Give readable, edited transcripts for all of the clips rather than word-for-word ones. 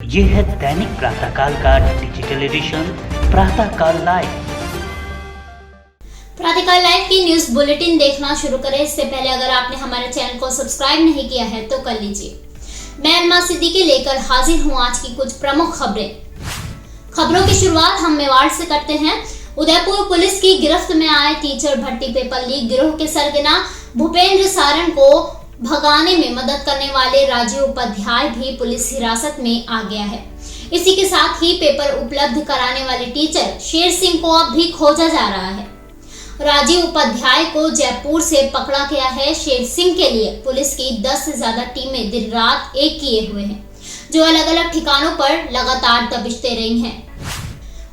ये है दैनिक प्रातःकाल का डिजिटल एडिशन प्रातःकाल लाइव। प्रातःकाल लाइव की न्यूज बुलेटिन देखना शुरू करें इससे पहले अगर आपने हमारे चैनल को सब्सक्राइब नहीं किया है तो कर लीजिए। मैं अनमा सिद्दीकी लेकर हाजिर हूं आज की कुछ प्रमुख खबरों की शुरुआत हम मेवाड़ से करते हैं। उदयपुर पुलिस की गिरफ्त में आए टीचर भर्ती पेपर लीक गिरोह के सरगना भूपेंद्र सारण को भगाने में मदद करने वाले राजीव उपाध्याय भी पुलिस हिरासत में आ गया है। इसी के साथ ही पेपर उपलब्ध कराने वाले टीचर शेर सिंह को अब भी खोजा जा रहा है। राजीव उपाध्याय को जयपुर से पकड़ा गया है। शेर सिंह के लिए पुलिस की 10 से ज्यादा टीमें दिन रात एक किए हुए हैं, जो अलग अलग ठिकानों पर लगातार दबिशते रही हैं।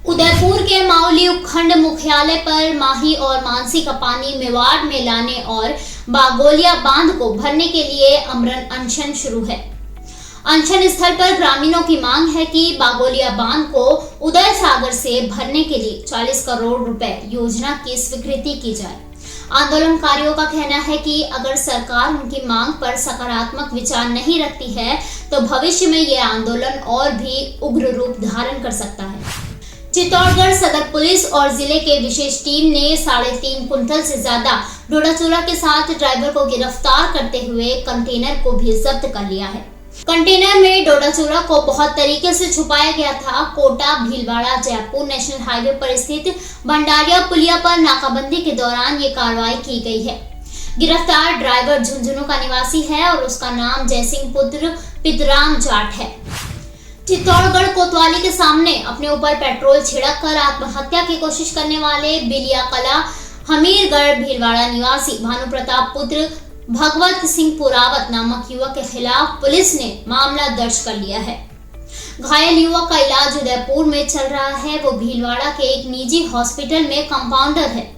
उदयपुर के माउली उपखंड मुख्यालय पर माही और मानसी का पानी मेवाड़ में लाने और बागोलिया बांध को भरने के लिए अमरन अनशन शुरू है। अनशन स्थल पर ग्रामीणों की मांग है कि बागोलिया बांध को उदय सागर से भरने के लिए 40 करोड़ रुपए योजना की स्वीकृति की जाए। आंदोलनकारियों का कहना है कि अगर सरकार उनकी मांग पर सकारात्मक विचार नहीं रखती है तो भविष्य में यह आंदोलन और भी उग्र रूप धारण कर सकता है। चित्तौड़गढ़ सदर पुलिस और जिले के विशेष टीम ने 3.5 कुंटल से ज्यादा डोडाचूरा के साथ ड्राइवर को गिरफ्तार करते हुए कंटेनर को भी जब्त कर लिया है। कंटेनर में डोडाचूरा को बहुत तरीके से छुपाया गया था। कोटा भीलवाड़ा जयपुर नेशनल हाईवे पर स्थित भंडारिया पुलिया पर नाकाबंदी के दौरान ये कार्रवाई की गई है। गिरफ्तार ड्राइवर झुंझुनू का निवासी है और उसका नाम जयसिंह पुत्र पितराम जाट है। चित्तौड़गढ़ कोतवाली के सामने अपने ऊपर पेट्रोल छिड़क कर आत्महत्या की कोशिश करने वाले बिलिया कला हमीरगढ़ भीलवाड़ा निवासी भानु प्रताप पुत्र भगवत सिंह पुरावत नामक युवक के खिलाफ पुलिस ने मामला दर्ज कर लिया है। घायल युवक का इलाज उदयपुर में चल रहा है। वो भीलवाड़ा के एक निजी हॉस्पिटल में कंपाउंडर है।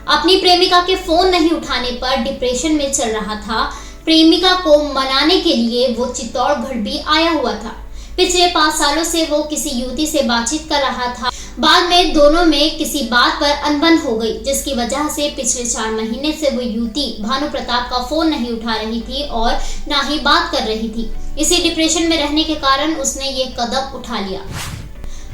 अपनी प्रेमिका के फोन नहीं उठाने पर डिप्रेशन में चल रहा था। प्रेमिका को मनाने के लिए वो चित्तौड़गढ़ भी आया हुआ था। पिछले 5 सालों से वो किसी युवती से बातचीत कर रहा था। बाद में दोनों में किसी बात पर अनबन हो गई, जिसकी वजह से पिछले 4 महीने से वो युवती भानु प्रताप का फोन नहीं उठा रही थी और ना ही बात कर रही थी। इसी डिप्रेशन में रहने के कारण उसने ये कदम उठा लिया।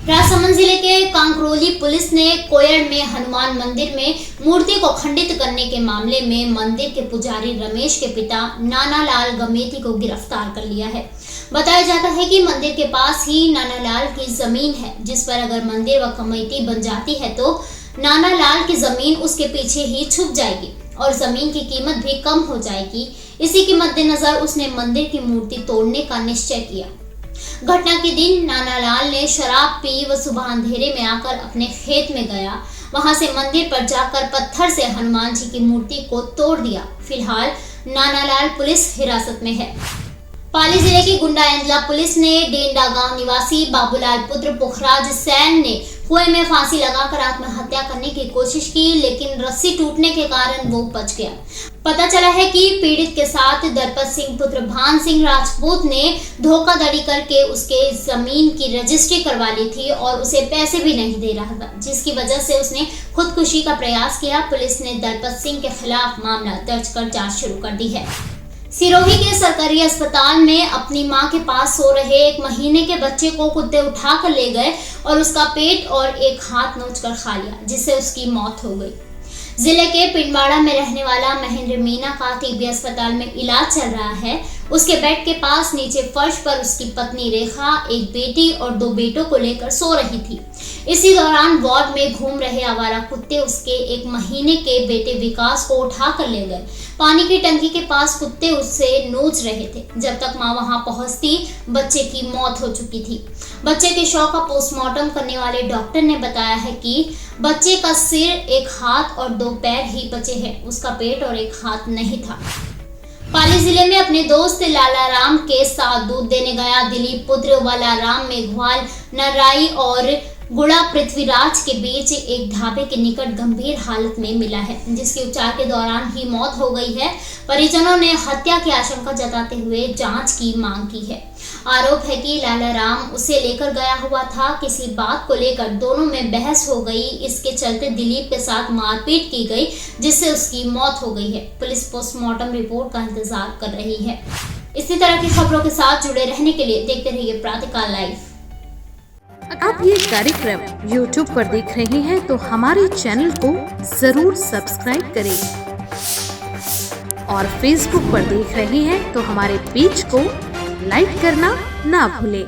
राजसमंद जिले के कांकरोली पुलिस ने कोयड़ में हनुमान मंदिर में मूर्ति को खंडित करने के मामले में मंदिर के पुजारी रमेश के पिता नानालाल गमेती को गिरफ्तार कर लिया है। बताया जाता है कि मंदिर के पास ही नानालाल की जमीन है, जिस पर अगर मंदिर व कमेटी बन जाती है तो नानालाल की जमीन उसके पीछे ही छुप जाएगी और जमीन की कीमत भी कम हो जाएगी। इसी के मद्देनजर उसने मंदिर की मूर्ति तोड़ने का निश्चय किया। घटना के दिन नानालाल ने शराब पी व सुबह अंधेरे में आकर अपने खेत में गया। वहां से मंदिर पर जाकर पत्थर से हनुमान जी की मूर्ति को तोड़ दिया। फिलहाल नानालाल पुलिस हिरासत में है। पाली जिले की गुंडाएंजला पुलिस ने डेंडा गांव निवासी बाबूलाल पुत्र पुखराज सैन ने कुएं में फांसी लगाकर आत्महत्या करने की कोशिश की, लेकिन रस्सी टूटने के कारण वो बच गया। पता चला है कि पीड़ित के साथ दरपत सिंह पुत्र भान सिंह राजपूत ने धोखाधड़ी करके उसके जमीन की रजिस्ट्री करवा ली थी और उसे पैसे भी नहीं दे रहा था, जिसकी वजह से उसने खुदकुशी का प्रयास किया। पुलिस ने दरपत सिंह के खिलाफ मामला दर्ज कर जांच शुरू कर दी है। सिरोही के सरकारी अस्पताल में अपनी मां के पास सो रहे 1 महीने के बच्चे को कुत्ते उठाकर ले गए और उसका पेट और एक हाथ नोचकर खा लिया, जिससे उसकी मौत हो गई। जिले के पिंडवाड़ा में रहने वाला महेंद्र मीना का टीबी अस्पताल में इलाज चल रहा है। उसके बेड के पास नीचे फर्श पर उसकी पत्नी रेखा, एक बेटी और 2 बेटों को लेकर सो रही थी। इसी दौरान वार्ड में घूम रहे आवारा कुत्ते उसके 1 महीने के बेटे विकास को उठा कर ले गए। पानी की टंकी के पास कुत्ते उससे नोच रहे थे। जब तक मां वहां पहुंचती बच्चे की मौत हो चुकी थी। बच्चे के शव का पोस्टमार्टम करने वाले डॉक्टर ने बताया है कि बच्चे का सिर, 1 हाथ और 2 पैर ही बचे हैं। उसका पेट और 1 हाथ नहीं था। पाली जिले में अपने दोस्त लालाराम के साथ दूध देने गया दिलीप पुत्र वालाराम मेघवाल नराई और गुड़ा पृथ्वीराज के बीच एक ढाबे के निकट गंभीर हालत में मिला है, जिसके उपचार के दौरान ही मौत हो गई है। परिजनों ने हत्या की आशंका जताते हुए जांच की मांग की है। आरोप है कि लालाराम उसे लेकर गया हुआ था। किसी बात को लेकर दोनों में बहस हो गई। इसके चलते दिलीप के साथ मारपीट की गई, जिससे उसकी मौत हो गई है। पुलिस पोस्टमार्टम रिपोर्ट का इंतजार कर रही है। इसी तरह की खबरों के साथ जुड़े रहने के लिए देखते रहिए प्रातःकाल लाइव। आप ये कार्यक्रम YouTube पर देख रहे हैं तो हमारे चैनल को जरूर सब्सक्राइब करें और Facebook पर देख रहे हैं तो हमारे पेज को लाइक करना ना भूलें।